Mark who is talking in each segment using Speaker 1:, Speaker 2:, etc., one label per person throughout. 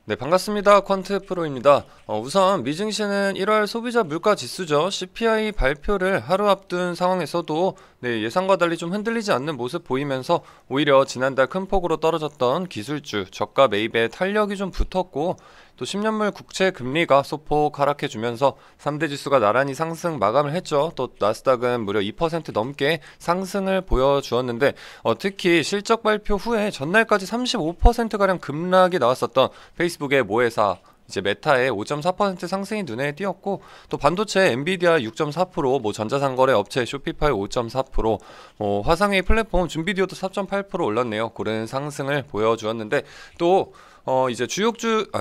Speaker 1: 네, 반갑습니다. 퀀트 프로입니다. 우선 미증시는 1월 소비자 물가 지수죠. CPI 발표를 하루 앞둔 상황에서도 예상과 달리 좀 흔들리지 않는 모습 보이면서 오히려 지난달 큰 폭으로 떨어졌던 기술주, 저가 매입에 탄력이 좀 붙었고 또 10년물 국채 금리가 소폭 하락해주면서 3대 지수가 나란히 상승 마감을 했죠. 또 나스닥은 무려 2% 넘게 상승을 보여주었는데 특히 실적 발표 후에 전날까지 35%가량 급락이 나왔었던 페이스북의 모회사 이제 메타의 5.4% 상승이 눈에 띄었고 또 반도체 엔비디아 6.4%, 전자상거래 업체 쇼피파이 5.4%, 화상회의 플랫폼 준비디오도 4.8% 올랐네요. 그런 상승을 보여주었는데 또 이제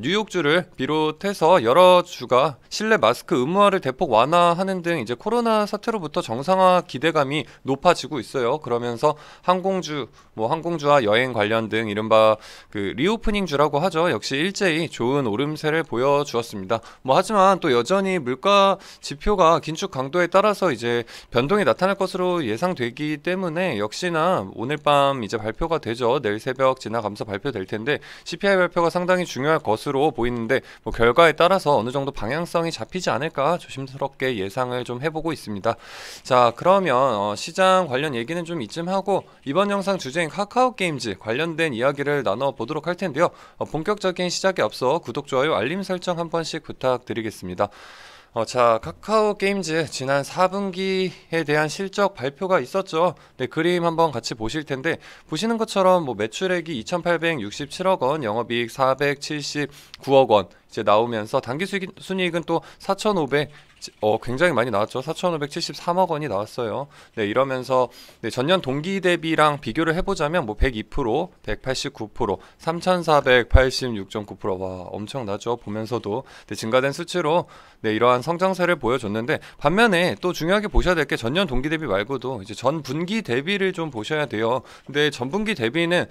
Speaker 1: 뉴욕주를 비롯해서 여러 주가 실내 마스크 의무화를 대폭 완화하는 등 이제 코로나 사태로부터 정상화 기대감이 높아지고 있어요. 그러면서 항공주와 여행 관련 등 이른바 그 리오프닝주라고 하죠. 역시 일제히 좋은 오름세를 보여주었습니다. 하지만 또 여전히 물가 지표가 긴축 강도에 따라서 이제 변동이 나타날 것으로 예상되기 때문에 역시나 오늘 밤 이제 발표가 되죠. 내일 새벽 지나가면서 발표될 텐데 CPI 발표가 상당히 중요할 것으로 보이는데 결과에 따라서 어느 정도 방향성이 잡히지 않을까 조심스럽게 예상을 좀 해보고 있습니다. 자, 그러면 시장 관련 얘기는 좀 이쯤 하고 이번 영상 주제인 카카오게임즈 관련된 이야기를 나눠보도록 할 텐데요. 본격적인 시작에 앞서 구독, 좋아요, 알림 설정 한 번씩 부탁드리겠습니다. 자, 카카오게임즈 지난 4분기에 대한 실적 발표가 있었죠. 네, 그림 한번 같이 보실 텐데 보시는 것처럼 매출액이 2,867억 원, 영업이익 479억 원 이제 나오면서 당기순이익은 또 4,500 굉장히 많이 나왔죠. 4,573억 원이 나왔어요. 네, 이러면서 전년 동기 대비랑 비교를 해보자면 102%, 189%, 3,486.9%, 와, 엄청나죠. 보면서도 증가된 수치로 이러한 성장세를 보여줬는데 반면에 또 중요하게 보셔야 될 게 전년 동기 대비 말고도 이제 전 분기 대비를 좀 보셔야 돼요. 근데 전 분기 대비는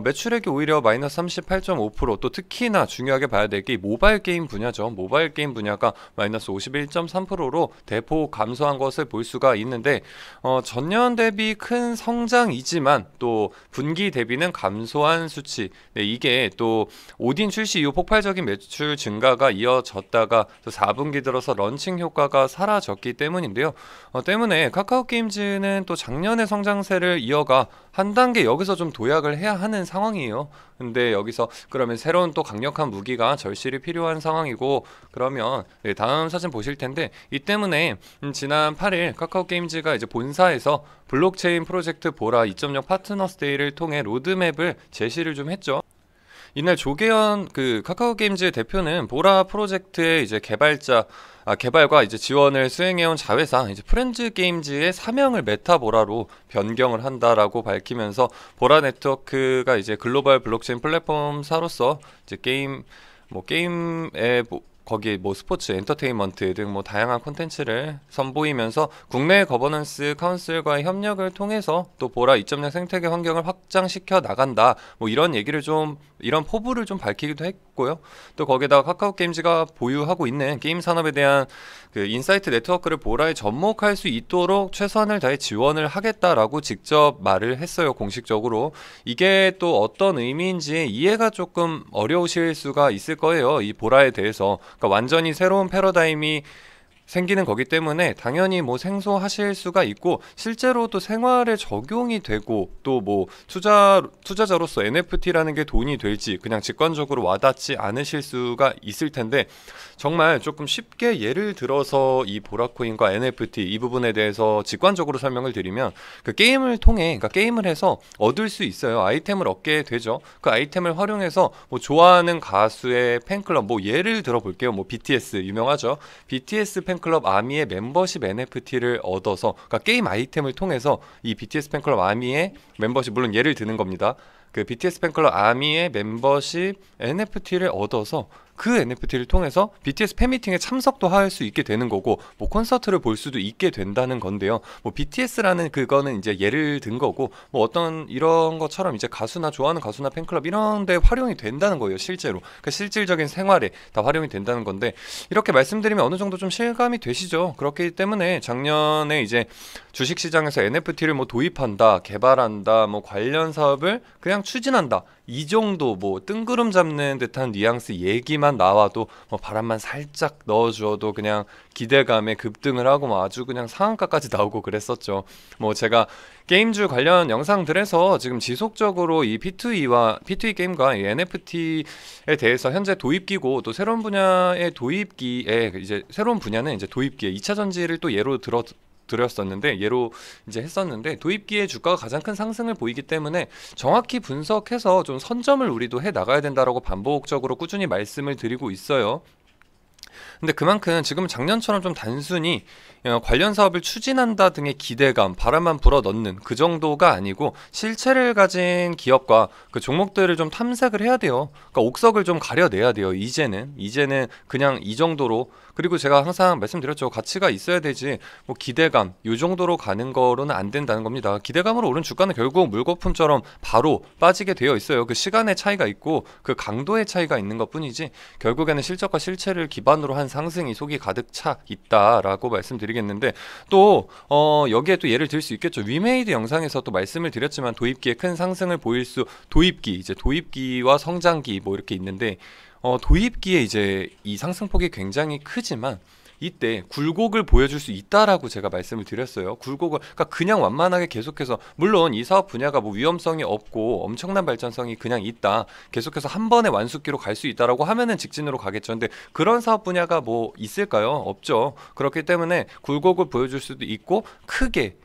Speaker 1: 매출액이 오히려 마이너스 38.5%, 또 특히나 중요하게 봐야 될 게 모바일 게임 분야죠. 모바일 게임 분야가 마이너스 51.3%로 대폭 감소한 것을 볼 수가 있는데 전년 대비 큰 성장이지만 또 분기 대비는 감소한 수치. 이게 또 오딘 출시 이후 폭발적인 매출 증가가 이어졌다가 또 4분기 들어서 런칭 효과가 사라졌기 때문인데요. 때문에 카카오게임즈는 또 작년의 성장세를 이어가 한 단계 여기서 좀 도약을 해야 하는 상황이에요. 근데 여기서 그러면 새로운 또 강력한 무기가 절실히 필요한 상황이고, 그러면 다음 사진 보실 텐데 이 때문에 지난 8일 카카오게임즈가 이제 본사에서 블록체인 프로젝트 보라 2.0 파트너스 데이를 통해 로드맵을 제시를 좀 했죠. 이날 조계현 카카오게임즈 대표는 보라 프로젝트의 이제 개발과 이제 지원을 수행해온 자회사 이제 프렌즈 게임즈의 사명을 메타보라로 변경을 한다라고 밝히면서 보라 네트워크가 이제 글로벌 블록체인 플랫폼사로서 이제 게임의 거기 스포츠, 엔터테인먼트 등 다양한 콘텐츠를 선보이면서 국내 거버넌스 카운슬과의 협력을 통해서 또 보라 2.0 생태계 환경을 확장시켜 나간다. 이런 포부를 좀 밝히기도 했고요. 또 거기다가 카카오게임즈가 보유하고 있는 게임 산업에 대한 인사이트 네트워크를 보라에 접목할 수 있도록 최선을 다해 지원을 하겠다라고 직접 말을 했어요. 공식적으로. 이게 또 어떤 의미인지 이해가 조금 어려우실 수가 있을 거예요. 이 보라에 대해서. 그러니까 완전히 새로운 패러다임이 생기는 거기 때문에 당연히 생소하실 수가 있고, 실제로 또 생활에 적용이 되고 또 투자자로서 NFT라는 게 돈이 될지 그냥 직관적으로 와닿지 않으실 수가 있을 텐데, 정말 조금 쉽게 예를 들어서 이 보라코인과 NFT 이 부분에 대해서 직관적으로 설명을 드리면 게임을 통해, 그러니까 게임을 해서 얻을 수 있어요. 아이템을 얻게 되죠. 그 아이템을 활용해서 좋아하는 가수의 팬클럽, 예를 들어 볼게요. BTS 유명하죠. BTS 팬클럽 아미의 멤버십 NFT를 얻어서, 그러니까 게임 아이템을 통해서 이 BTS 팬클럽 아미의 멤버십, 물론 예를 드는 겁니다. BTS 팬클럽 아미의 멤버십 NFT를 얻어서 그 NFT를 통해서 BTS 팬미팅에 참석도 할 수 있게 되는 거고, 콘서트를 볼 수도 있게 된다는 건데요. BTS라는 그거는 이제 예를 든 거고, 어떤 이런 것처럼 이제 좋아하는 가수나 팬클럽 이런 데 활용이 된다는 거예요. 실제로. 실질적인 생활에 다 활용이 된다는 건데, 이렇게 말씀드리면 어느 정도 좀 실감이 되시죠? 그렇기 때문에 작년에 이제 주식시장에서 NFT를 도입한다, 개발한다, 관련 사업을 그냥 그냥 추진한다 이 정도 뭐 뜬구름 잡는 듯한 뉘앙스 얘기만 나와도 뭐 바람만 살짝 넣어주어도 그냥 기대감에 급등을 하고 뭐 아주 그냥 상한가까지 나오고 그랬었죠. 뭐 제가 게임주 관련 영상들에서 지금 지속적으로 이 P2E 게임과 이 NFT에 대해서 현재 도입기고 또 새로운 분야의 도입기에 이제 새로운 분야는 이제 도입기에 2차 전지를 또 예로 드렸었는데 예로 이제 했었는데 도입기의 주가가 가장 큰 상승을 보이기 때문에 정확히 분석해서 좀 선점을 우리도 해 나가야 된다라고 반복적으로 꾸준히 말씀을 드리고 있어요. 근데 그만큼 지금 작년처럼 좀 단순히 관련 사업을 추진한다 등의 기대감, 바람만 불어넣는 그 정도가 아니고 실체를 가진 기업과 그 종목들을 좀 탐색을 해야 돼요. 그러니까 옥석을 좀 가려내야 돼요. 이제는 그냥 이 정도로. 그리고 제가 항상 말씀드렸죠. 가치가 있어야 되지 뭐 기대감 요 정도로 가는 거로는 안 된다는 겁니다. 기대감으로 오른 주가는 결국 물거품처럼 바로 빠지게 되어 있어요. 그 시간의 차이가 있고 그 강도의 차이가 있는 것뿐이지 결국에는 실적과 실체를 기반으로 한 상승이 속이 가득 차 있다라고 말씀드리겠는데 또 여기에 또 예를 들 수 있겠죠. 위메이드 영상에서 또 말씀을 드렸지만 도입기에 큰 상승을 보일 수 도입기 이제 도입기와 성장기 뭐 이렇게 있는데 도입기에 이제 이 상승폭이 굉장히 크지만 이때 굴곡을 보여줄 수 있다라고 제가 말씀을 드렸어요. 굴곡을 그러니까 그냥 완만하게 계속해서 물론 이 사업 분야가 뭐 위험성이 없고 엄청난 발전성이 그냥 있다. 계속해서 한 번에 완숙기로 갈 수 있다라고 하면은 직진으로 가겠죠. 근데 그런 사업 분야가 뭐 있을까요? 없죠. 그렇기 때문에 굴곡을 보여줄 수도 있고 크게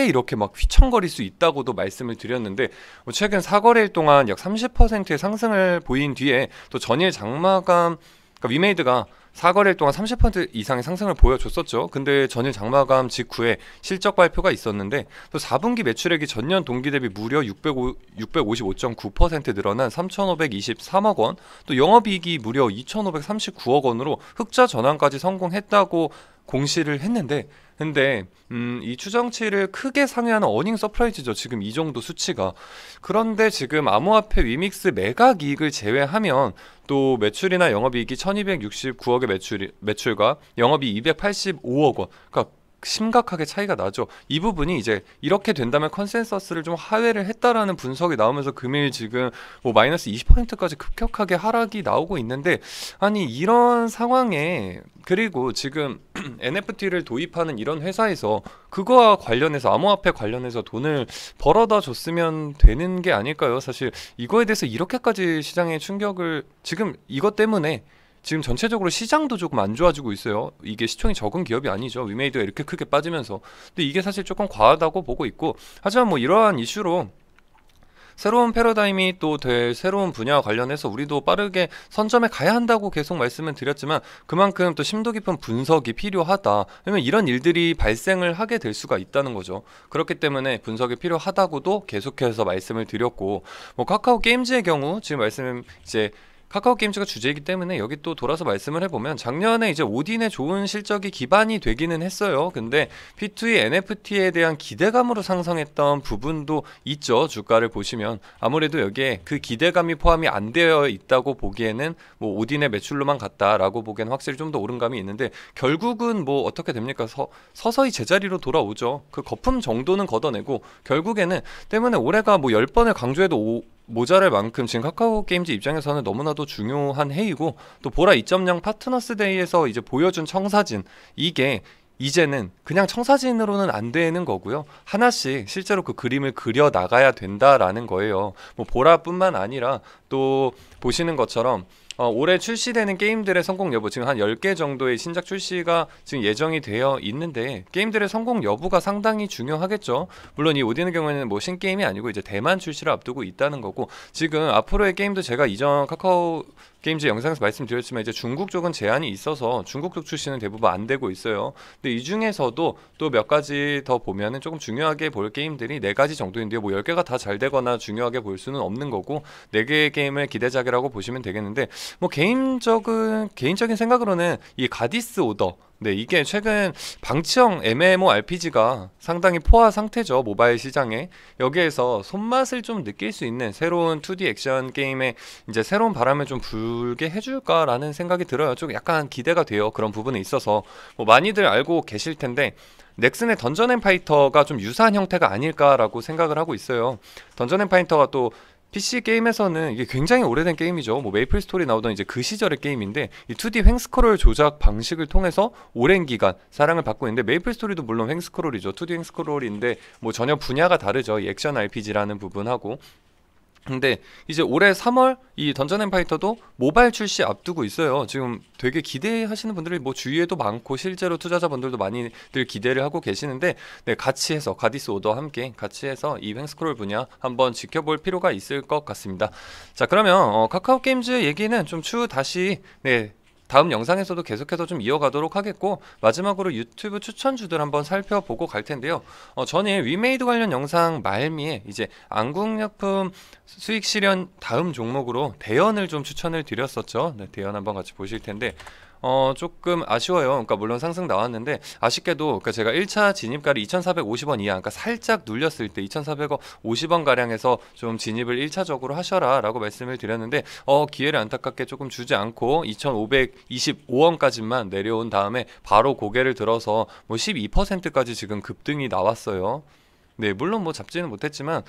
Speaker 1: 이렇게 막 휘청거릴 수 있다고도 말씀을 드렸는데 최근 4거래일 동안 약 30%의 상승을 보인 뒤에 또 전일 장마감 그러니까 위메이드가 4거래일 동안 30% 이상의 상승을 보여줬었죠. 근데 전일 장마감 직후에 실적 발표가 있었는데 또 4분기 매출액이 전년 동기 대비 무려 655.9% 늘어난 3,523억 원, 또 영업이익이 무려 2,539억 원으로 흑자 전환까지 성공했다고 공시를 했는데 근데 이 추정치를 크게 상회하는 어닝 서프라이즈죠. 지금 이 정도 수치가. 그런데 지금 암호화폐 위믹스 매각 이익을 제외하면 또 매출이나 영업이익이 1269억의 매출과 영업이익 285억 원. 그러니까 심각하게 차이가 나죠. 이 부분이 이제 이렇게 된다면 컨센서스를 좀 하회를 했다라는 분석이 나오면서 금일 지금 뭐 마이너스 20%까지 급격하게 하락이 나오고 있는데 아니 이런 상황에 그리고 지금 NFT를 도입하는 이런 회사에서 그거와 관련해서 암호화폐 관련해서 돈을 벌어다 줬으면 되는 게 아닐까요? 사실 이거에 대해서 이렇게까지 시장에 충격을 지금 이것 때문에 지금 전체적으로 시장도 조금 안 좋아지고 있어요. 이게 시총이 적은 기업이 아니죠. 위메이드가 이렇게 크게 빠지면서. 근데 이게 사실 조금 과하다고 보고 있고 하지만 뭐 이러한 이슈로 새로운 패러다임이 또 될 새로운 분야와 관련해서 우리도 빠르게 선점에 가야 한다고 계속 말씀을 드렸지만 그만큼 또 심도 깊은 분석이 필요하다. 왜냐면 이런 일들이 발생을 하게 될 수가 있다는 거죠. 그렇기 때문에 분석이 필요하다고도 계속해서 말씀을 드렸고 뭐 카카오 게임즈의 경우 지금 말씀 이제 카카오 게임즈가 주제이기 때문에 여기 또 돌아서 말씀을 해보면 작년에 이제 오딘의 좋은 실적이 기반이 되기는 했어요. 근데 P2E NFT에 대한 기대감으로 상승했던 부분도 있죠. 주가를 보시면 아무래도 여기에 그 기대감이 포함이 안 되어 있다고 보기에는 뭐 오딘의 매출로만 갔다라고 보기에는 확실히 좀 더 오른 감이 있는데 결국은 뭐 어떻게 됩니까? 서서히 제자리로 돌아오죠. 그 거품 정도는 걷어내고 결국에는 때문에 올해가 뭐 10번을 강조해도 모자랄 만큼 지금 카카오 게임즈 입장에서는 너무나도 중요한 해이고 또 보라 2.0 파트너스 데이에서 이제 보여준 청사진 이게 이제는 그냥 청사진으로는 안 되는 거고요. 하나씩 실제로 그 그림을 그려 나가야 된다라는 거예요. 뭐 보라뿐만 아니라 또 보시는 것처럼 올해 출시되는 게임들의 성공 여부 지금 한 10개 정도의 신작 출시가 지금 예정이 되어 있는데 게임들의 성공 여부가 상당히 중요하겠죠. 물론 이 오딘의 경우에는 뭐 신게임이 아니고 이제 대만 출시를 앞두고 있다는 거고 지금 앞으로의 게임도 제가 이전 카카오 게임즈 영상에서 말씀드렸지만 이제 중국 쪽은 제한이 있어서 중국 쪽 출시는 대부분 안 되고 있어요. 근데 이 중에서도 또 몇 가지 더 보면은 조금 중요하게 볼 게임들이 4가지 정도인데요. 뭐 10개가 다 잘 되거나 중요하게 볼 수는 없는 거고 4개의 게임을 기대작이라고 보시면 되겠는데 뭐 개인적인 생각으로는 이 가디스 오더 이게 최근 방치형 MMORPG가 상당히 포화 상태죠. 모바일 시장에. 여기에서 손맛을 좀 느낄 수 있는 새로운 2D 액션 게임에 이제 새로운 바람을 좀 불게 해줄까라는 생각이 들어요. 좀 약간 기대가 돼요. 그런 부분에 있어서 뭐 많이들 알고 계실 텐데 넥슨의 던전 앤 파이터가 좀 유사한 형태가 아닐까라고 생각을 하고 있어요. 던전 앤 파이터가 또 PC 게임에서는 이게 굉장히 오래된 게임이죠. 뭐 메이플 스토리 나오던 이제 그 시절의 게임인데 이 2D 횡스크롤 조작 방식을 통해서 오랜 기간 사랑을 받고 있는데 메이플 스토리도 물론 횡스크롤이죠. 2D 횡스크롤인데 뭐 전혀 분야가 다르죠. 이 액션 RPG라는 부분하고. 근데 이제 올해 3월 이 던전 앤 파이터도 모바일 출시 앞두고 있어요. 지금 되게 기대하시는 분들이 뭐 주위에도 많고 실제로 투자자분들도 많이들 기대를 하고 계시는데 네, 같이 해서 가디스 오더와 함께 같이 해서 이 횡스크롤 분야 한번 지켜볼 필요가 있을 것 같습니다. 자, 그러면 카카오 게임즈 얘기는 좀 추후 다시 다음 영상에서도 계속해서 좀 이어가도록 하겠고, 마지막으로 유튜브 추천주들 한번 살펴보고 갈 텐데요. 전에 위메이드 관련 영상 말미에 이제 안국약품 수익 실현 다음 종목으로 대연을 좀 추천을 드렸었죠. 네, 대연 한번 같이 보실 텐데 조금 아쉬워요. 그러니까 물론 상승 나왔는데 아쉽게도 그러니까 제가 1차 진입가를 2,450원 이하, 그러니까 살짝 눌렸을 때 2,450원 가량에서 좀 진입을 1차적으로 하셔라라고 말씀을 드렸는데 기회를 안타깝게 조금 주지 않고 2,525원까지만 내려온 다음에 바로 고개를 들어서 뭐 12%까지 지금 급등이 나왔어요. 네, 물론 뭐 잡지는 못했지만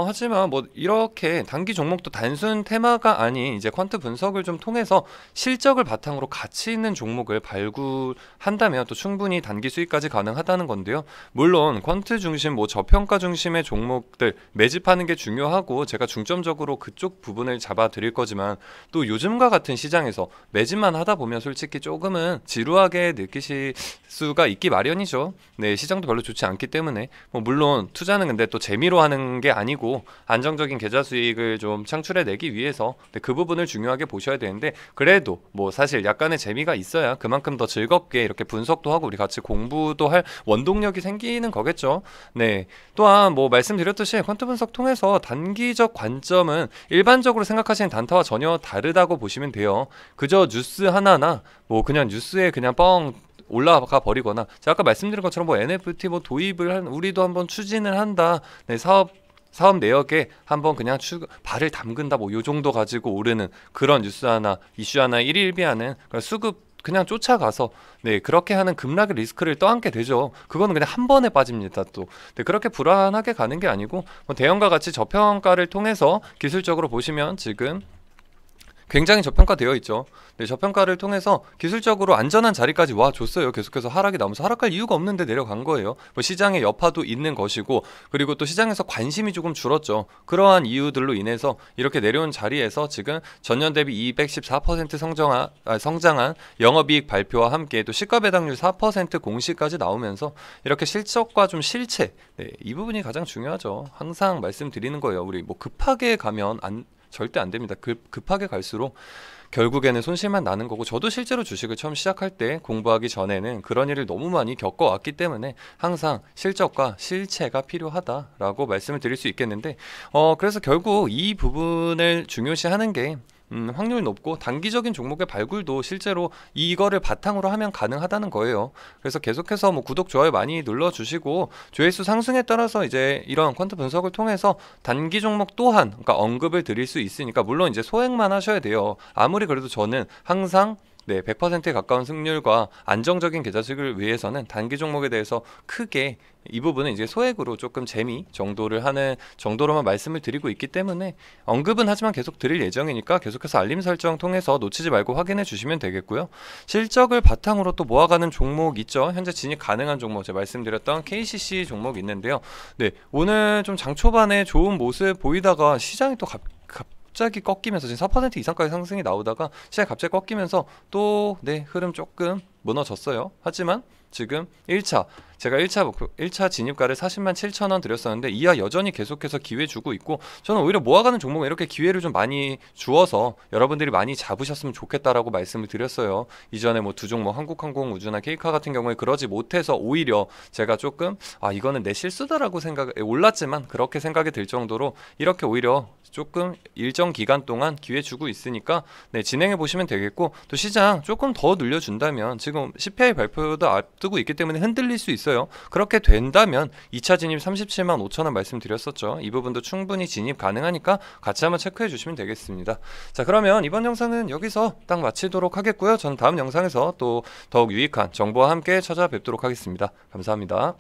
Speaker 1: 하지만 뭐 이렇게 단기 종목도 단순 테마가 아닌 이제 퀀트 분석을 좀 통해서 실적을 바탕으로 가치 있는 종목을 발굴한다면 또 충분히 단기 수익까지 가능하다는 건데요. 물론 퀀트 중심 뭐 저평가 중심의 종목들 매집하는 게 중요하고 제가 중점적으로 그쪽 부분을 잡아 드릴 거지만 또 요즘과 같은 시장에서 매집만 하다 보면 솔직히 조금은 지루하게 느끼실 수가 있기 마련이죠. 네, 시장도 별로 좋지 않기 때문에 뭐 물론 투자는 근데 또 재미로 하는 게 아니고 안정적인 계좌 수익을 좀 창출해내기 위해서 그 부분을 중요하게 보셔야 되는데, 그래도 뭐 사실 약간의 재미가 있어야 그만큼 더 즐겁게 이렇게 분석도 하고 우리 같이 공부도 할 원동력이 생기는 거겠죠. 네, 또한 뭐 말씀드렸듯이 퀀트 분석 통해서 단기적 관점은 일반적으로 생각하시는 단타와 전혀 다르다고 보시면 돼요. 그저 뉴스 하나나 뭐 그냥 뉴스에 그냥 뻥 올라가 버리거나, 제가 아까 말씀드린 것처럼 뭐 NFT 뭐 도입을 우리도 한번 추진을 한다, 네, 사업 내역에 한번 그냥 발을 담근다, 뭐 요 정도 가지고 오르는 그런 뉴스 하나, 이슈 하나 일일비하는 수급 그냥 쫓아가서 네, 그렇게 하는 급락의 리스크를 떠안게 되죠. 그거는 그냥 한 번에 빠집니다. 또 네, 그렇게 불안하게 가는 게 아니고 뭐 대형과 같이 저평가를 통해서 기술적으로 보시면 지금 굉장히 저평가되어 있죠. 네, 저평가를 통해서 기술적으로 안전한 자리까지 와 줬어요. 계속해서 하락이 나오면서 하락할 이유가 없는데 내려간 거예요. 뭐 시장의 여파도 있는 것이고, 그리고 또 시장에서 관심이 조금 줄었죠. 그러한 이유들로 인해서 이렇게 내려온 자리에서 지금 전년 대비 214% 성장한 영업이익 발표와 함께 또 시가 배당률 4% 공시까지 나오면서 이렇게 실적과 좀 실체, 네, 이 부분이 가장 중요하죠. 항상 말씀드리는 거예요. 우리 뭐 급하게 가면 절대 안 됩니다. 급하게 갈수록 결국에는 손실만 나는 거고, 저도 실제로 주식을 처음 시작할 때 공부하기 전에는 그런 일을 너무 많이 겪어왔기 때문에 항상 실적과 실체가 필요하다라고 말씀을 드릴 수 있겠는데, 그래서 결국 이 부분을 중요시하는 게 확률 높고 단기적인 종목의 발굴도 실제로 이거를 바탕으로 하면 가능하다는 거예요. 그래서 계속해서 뭐 구독, 좋아요 많이 눌러주시고, 조회수 상승에 따라서 이제 이런 퀀트 분석을 통해서 단기 종목 또한 그러니까 언급을 드릴 수 있으니까, 물론 이제 소액만 하셔야 돼요. 아무리 그래도 저는 항상 100%에 가까운 승률과 안정적인 계좌 수익을 위해서는 단기 종목에 대해서 크게 이 부분은 이제 소액으로 조금 재미 정도를 하는 정도로만 말씀을 드리고 있기 때문에 언급은 하지만 계속 드릴 예정이니까 계속해서 알림 설정 통해서 놓치지 말고 확인해 주시면 되겠고요. 실적을 바탕으로 또 모아가는 종목 있죠. 현재 진입 가능한 종목, 제가 말씀드렸던 KCC 종목 있는데요. 네, 오늘 좀 장 초반에 좋은 모습 보이다가 시장이 또 갑자기 꺾이면서 지금 4% 이상까지 상승이 나오다가 시장이 갑자기 꺾이면서 또 흐름 조금 무너졌어요. 하지만 지금 제가 1차 진입가를 40만 7천 원 드렸었는데 이하 여전히 계속해서 기회 주고 있고, 저는 오히려 모아가는 종목에 이렇게 기회를 좀 많이 주어서 여러분들이 많이 잡으셨으면 좋겠다라고 말씀을 드렸어요. 이전에 뭐 두 종목 한국항공 우주나 케이카 같은 경우에 그러지 못해서 오히려 제가 조금 이거는 내 실수다라고 올랐지만 그렇게 생각이 들 정도로 이렇게 오히려 조금 일정 기간 동안 기회 주고 있으니까 진행해 보시면 되겠고, 또 시장 조금 더 늘려준다면 지금 CPI 발표도 앞두고 있기 때문에 흔들릴 수 있어요. 그렇게 된다면 2차 진입 37만 5천 원 말씀드렸었죠. 이 부분도 충분히 진입 가능하니까 같이 한번 체크해 주시면 되겠습니다. 자, 그러면 이번 영상은 여기서 딱 마치도록 하겠고요. 저는 다음 영상에서 또 더욱 유익한 정보와 함께 찾아뵙도록 하겠습니다. 감사합니다.